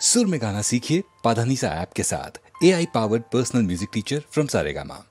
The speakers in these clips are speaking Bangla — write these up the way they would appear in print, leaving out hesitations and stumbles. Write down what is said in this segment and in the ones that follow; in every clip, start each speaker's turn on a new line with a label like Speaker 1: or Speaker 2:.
Speaker 1: सुर में गाना सीखिए पाधानीसा ऐप के साथ। AI powered personal music teacher from Saregama.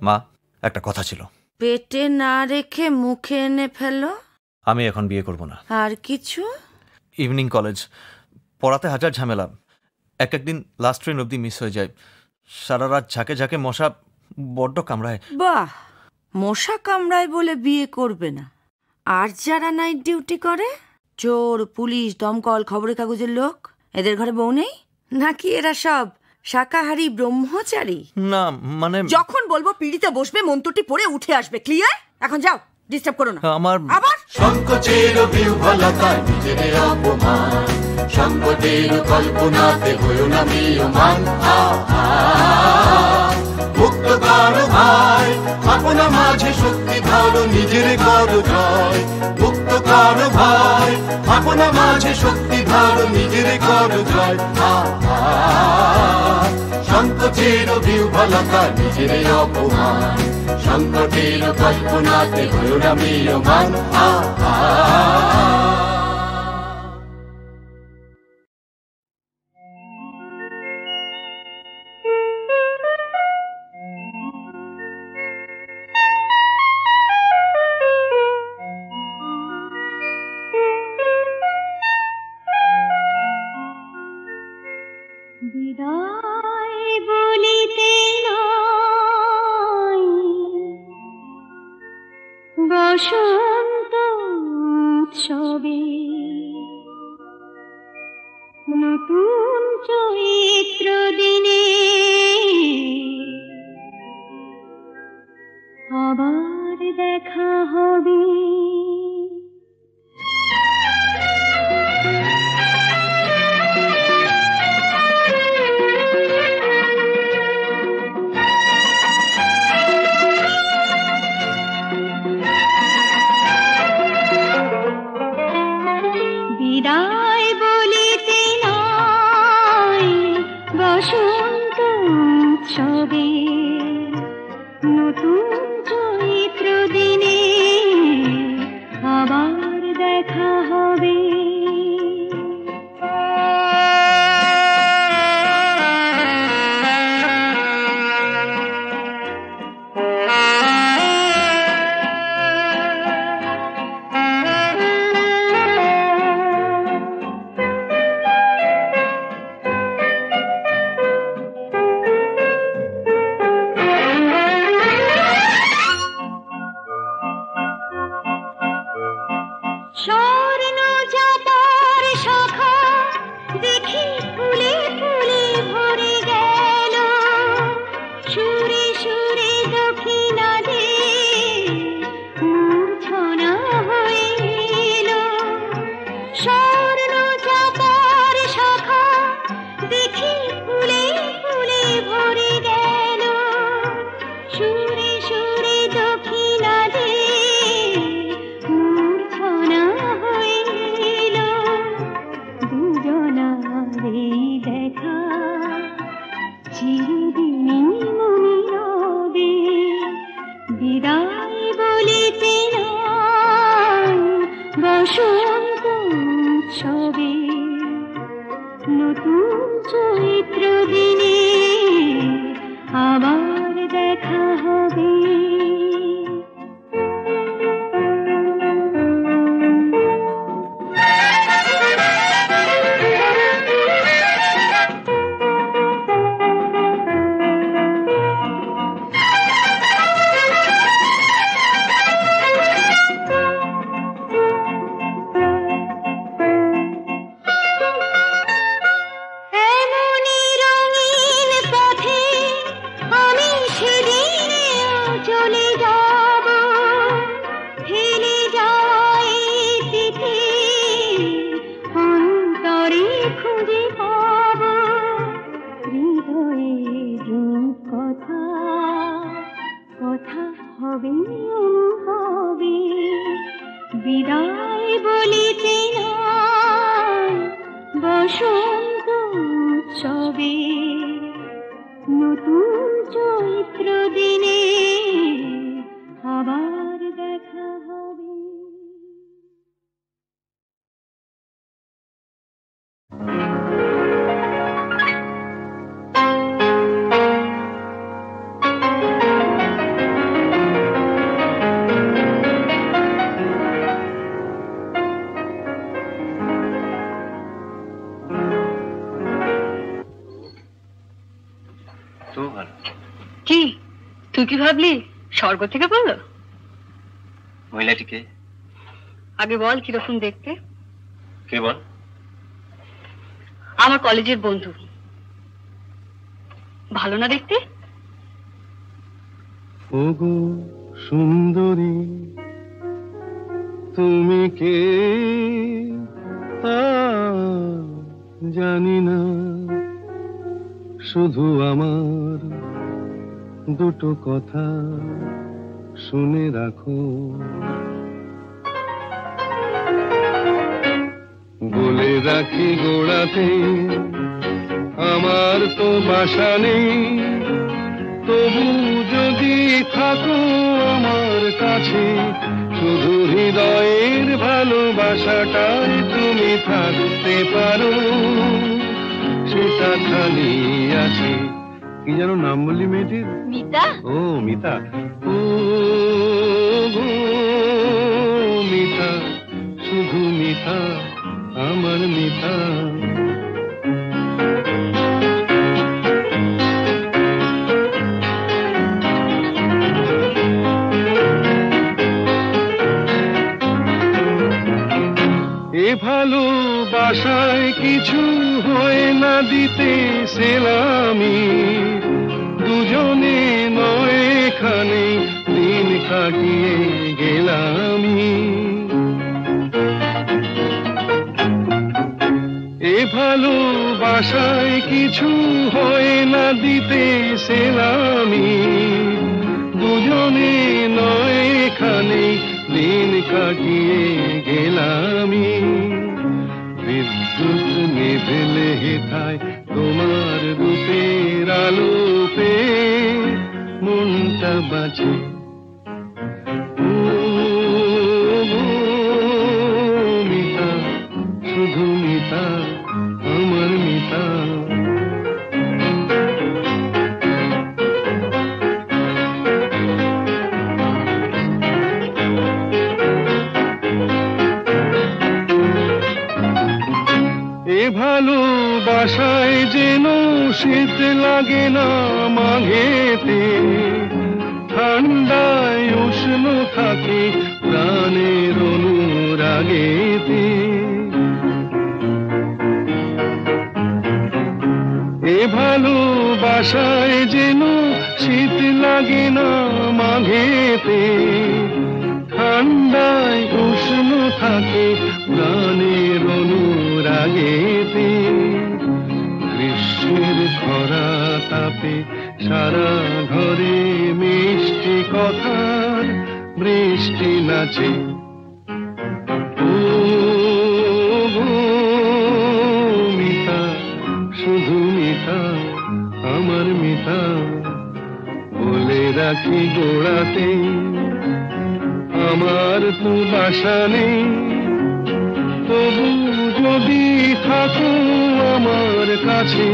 Speaker 2: মা, একটা কথা ছিল।
Speaker 3: পেটে না রেখে মুখে এনে ফেলো।
Speaker 2: আমি এখন বিয়ে করব না।
Speaker 3: আর কিছু?
Speaker 2: ইভিনিং কলেজ, পড়াতে হাজার ঝামেলা, একদিন লাস্ট ট্রেন অবধি মিস হয়ে যায়, সারা রাত ঝাঁকে ঝাঁকে মশা বড্ড কামড়ায়।
Speaker 3: বাহ, মশা কামড়ায় বলে বিয়ে করবে না? আর যারা নাইট ডিউটি করে, চোর, পুলিশ, দমকল, খবরের কাগজের লোক, এদের ঘরে বউ নেই নাকি? এরা সব শাকাহারী ব্রহ্মচারী?
Speaker 2: না মানে,
Speaker 3: যখন বলবো পিড়িতে বসবে, মন্ত্রটি পড়ে উঠে আসবে। ক্লিয়ার? এখন যাও, ডিস্টার্ব করো না।
Speaker 2: আমার
Speaker 3: আবার
Speaker 4: সংকোচের বিহ্বলতা, নিজের অপমান, সংকটের কল্পনাতে হয়েও না ম্রিয়মান। মুক্ত করো ভাই, আপনা মাঝে শক্তি ধরো, নিজের করো জয়। মুক্ত করো ভাই, আপনা মাঝে শক্তি ধরো, নিজের করো জয়। সংকোচের বিহ্বলতা, নিজের অপমান, সংকটের কল্পনাতে হয়েও না ম্রিয়মান।
Speaker 5: বসন্ত হবে। বিদায় বলিতে নাই বসন্ত উৎসবে, নতুন চৈত্র দিনে আবার দেখা হবে। স্বর্ণ চাপার শাখা দেখি ফুলে ফুলে ভরে গেল, সুরে সুরে দক্ষিণাদে মূর্ছনা হয়ে এলো। স্বর্ণ চাপার শাখা দেখি ফুলে ফুলে ভরে গেল, সুরে সুরে দক্ষিণাদে দেখা চিরদিনই মনে রবে। বিদায় বলিতে নাই বসন্ত উৎসবে, নতুন চৈত্র দিনে আবার দেখা হবে। বিদায় বলিতে নাই বসন্ত উৎসবে, নতুন চৈত্র দিনে আবার দেখা হবে।
Speaker 6: কি তুই কি ভাবলি স্বর্গ থেকে বললো?
Speaker 7: মহিলাটিকে
Speaker 6: আগে বল কিরকম দেখতে।
Speaker 7: কে বল?
Speaker 6: আমার কলেজের বন্ধু। ভালো না দেখতে?
Speaker 4: ওগো সুন্দরী তুমি কে তা জানি না, শুধু আমার দুটো কথা শুনে রাখো। বলে রাখি গোড়াতে আমার তো বাসা নেই, তবু যদি থাকো আমার কাছে, শুধু হৃদয়ের ভালোবাসাটাই তুমি থাকতে পারো, সেটা খালি আছে। কি যেন নাম বললি মেয়েটির?
Speaker 6: মিতা।
Speaker 4: ও মিতা, ও গো মিতা, শুধু মিতা, আমার মিতা। এ ভালোবাসায় কিছু হয় না দিতে সেলামি, দুজনে নয় এখানে দিন
Speaker 7: থাকিয়ে গেলামি। এ ভালোবাসায় কিছু হয় না দিতে সেলামি, দুজনে নয় এখানে দিন কাটিয়ে গেলামি। বিদ্যুৎ নিভেলে হেথায় তোমার রূপের আলো পেয়ে মনটা বাঁচে। ও মিতা, শুধু মিতা, আমার মিতা। এ ভালোবাসায় যেন শীত লাগে না মাঘেতে, ঠান্ডায় উষ্ণ থাকে প্রাণের অনুরাগেতে। এ ভালোবাসায় যেন শীত লাগে না মাঘেতে, ঠান্ডায় উষ্ণ থাকে প্রাণের অনুরাগেতে। গ্রীষ্মের খরা তাপে সারা ঘরে মিষ্টি কথার বৃষ্টি নাচে। ও মিতা, শুধু মিতা, আমার মিতা। বলে রাখি গোড়াতে আমার তো বাসা নেই, তবু যদি থাকো আমার কাছে,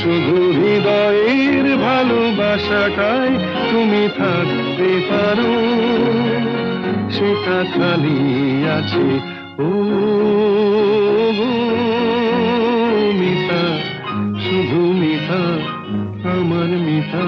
Speaker 7: শুধু হৃদয়ের ভালোবাসাটাই তুমি থাকতে পারো, সেটা খালি আছে। ও মিতা, শুধু মিতা, আমার মিতা।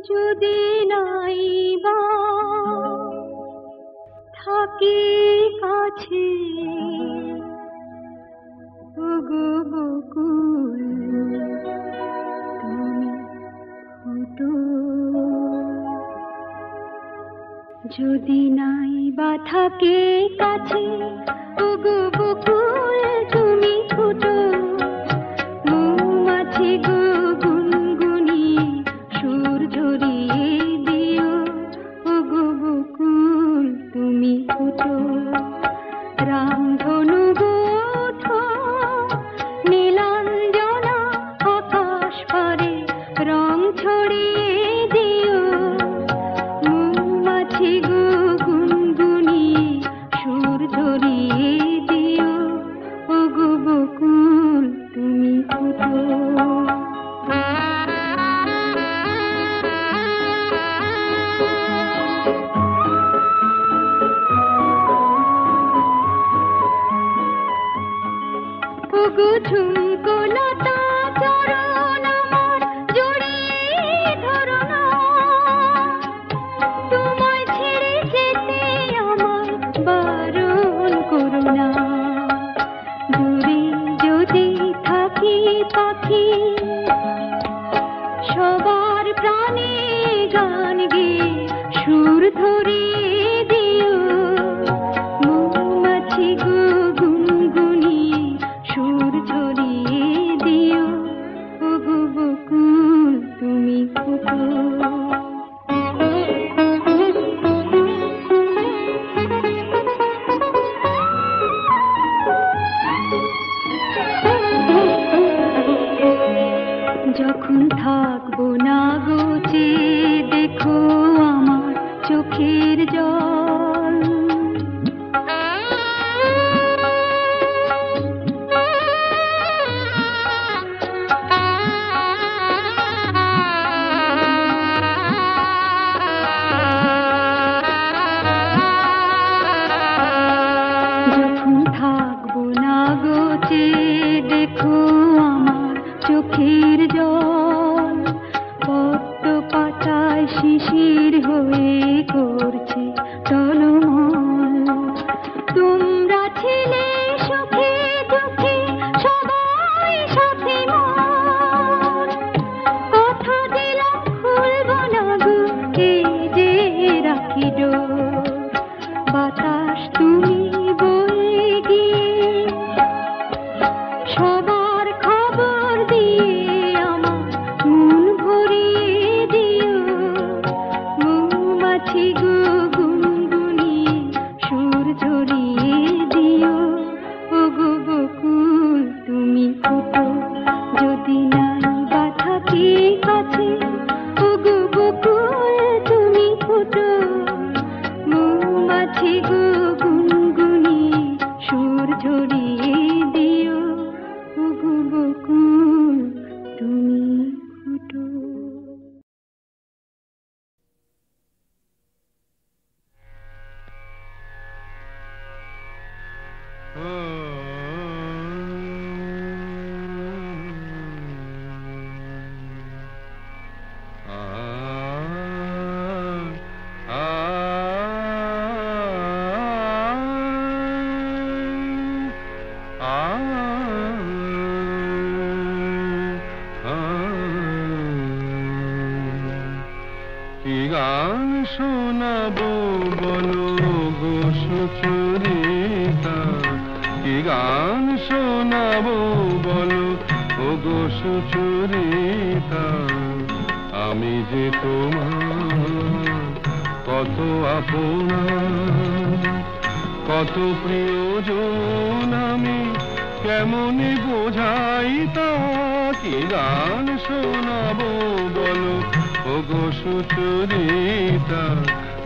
Speaker 5: যদি নাই বা থাকি কাছে ওগো বকুল তুমি ফুটো, যদি নাই বা থাকে কাছে ওগো বকুল তুমি ফুটো, মৌমাছি গো গুনগুনিয়ে সুর ঝরিয়ে দিও ওগো বকুল তুমি ফুটো, রামধনু গো ওঠো নীলাঞ্জনা আকাশ পারে রং ছড়িয়ে দিও, মৌমাছি গো গুনগুনিয়ে সুর ঝরিয়ে দিও ওগো বকুল তুমি ফুটো। ওগো ঝুমকো লতা চরণ আমার জড়িয়ে ধরো না, তোমায় ছেড়ে যেতে আমায় বারণ করো না, দূরে যদি থাকি পাখি সবার প্রাণে গান গেয়ে সুর ধরিয়ে দিও, মৌমাছি গো গুনগুনিয়ে সুর ঝরিয়ে দিও ওগো বকুল তুমি ফুটো। যখন থাকবো না গো চেয়ে দেখো আমার চোখের জল, যখন থাকবো না গো চেয়ে দেখো আমার চোখের জল, পদ্ম পাতায় শিশির হয়ে করছে টলমল, তোমরা ছিলে সুখে দুঃখে সবাই সাথে মন, কথা দিলাম খুলবো না গো এই যে রাখি ডোর, বাতাস তুমি বয়ে গিয়ে সবার খবর দিয়ে
Speaker 7: কি গান শোনাবো বলো গো সুচরিতা, কি গান শোনাবো বলো ও গো সুচরিতা, আমি যে তোমার কত আপনা, কত প্রিয়জন আমি কেমনে বোঝাই তা, কি গান শোনাবো বলো ও গো সুচরিতা।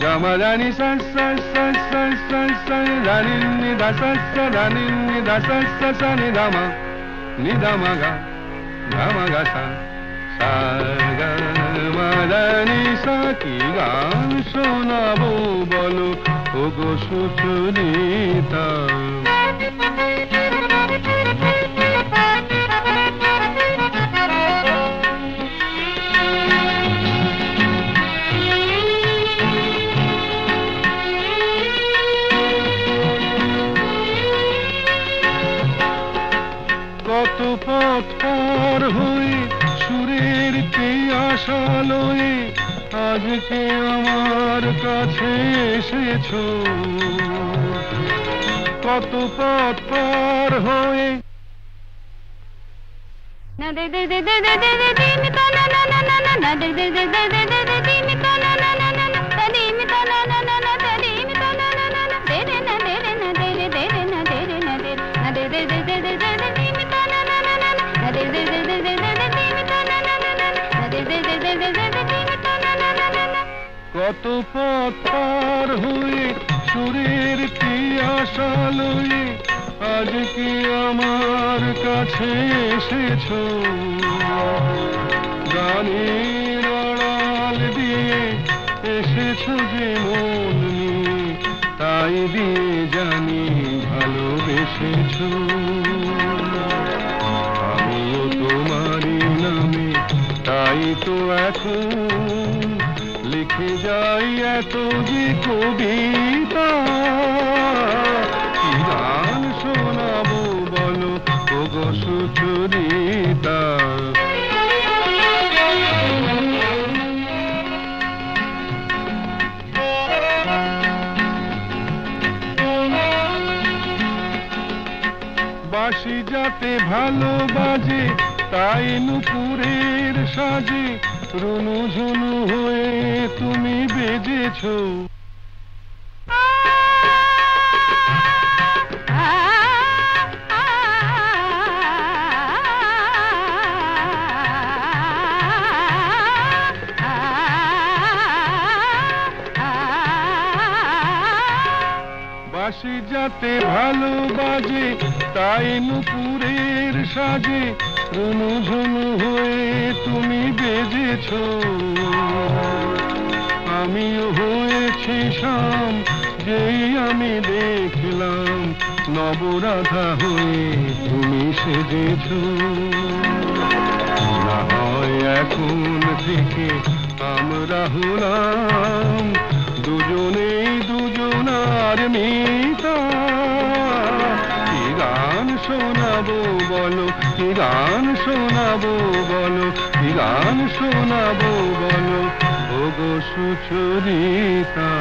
Speaker 7: গামা রানী সা সা সা সা সা সা রানী নি দা সা সা রানী নি দা সা সা সা নি দামা গা গামা গা সা সা গা মা রানী সা, কি গান শোনাবো বলো ও গো সুচরিতা। কত পথ পার হয়ে সুরের আশা লয়ে আজকে আমার কাছে এসেছো, কত পথ পার হয়ে
Speaker 5: না দে দে দে দে দে দে দে দিন তা না না না না না না দে দে দে দে দে দে দে দিন তা না না না না না তা দিন তা না না না না তা দিন তা না না না না দে দে না দে দে না দে দে দে দে না দে দে না দে না দে দে দে দে দে দে দিন তা না না না না না দে দে দে দে দে দে দিন তা না না না না না দে দে দে দে দে দে দিন তা না না না না।
Speaker 7: কত পথ পার হয়ে সুরের আশা লয়ে আজকে আমার কাছে এসেছো, গানের আড়াল দিয়ে এসেছো যে মন নিয়ে, তাই দিয়ে জানি ভালোবেসেছো। আমিও তোমারই নামে তাই তো এখন লিখে যাই এত যে কবিতা, কি গান শোনাবো বলো ও গো সুচরিতা। বাঁশি যাতে ভালো বাজে তাই নুপুরের সাজে রুনু ঝুনু হয়ে তুমি বেজেছো, বাঁশি যাতে ভালো বাজে তাই নুপুরের সাজে রুনু ঝুনু হয়ে তুমি বেজেছো, আমিও হয়েছি শাম যেই আমি দেখলাম নবরাধা হয়ে তুমি সেজেছো। না হয় এখন থেকে আমরা হলাম দুজনেই দুজনার মিতা, কি গান শোনাবো বলো, কি গান শোনাবো বলো, কি গান শোনাবো বলো ও গো সুচরিতা।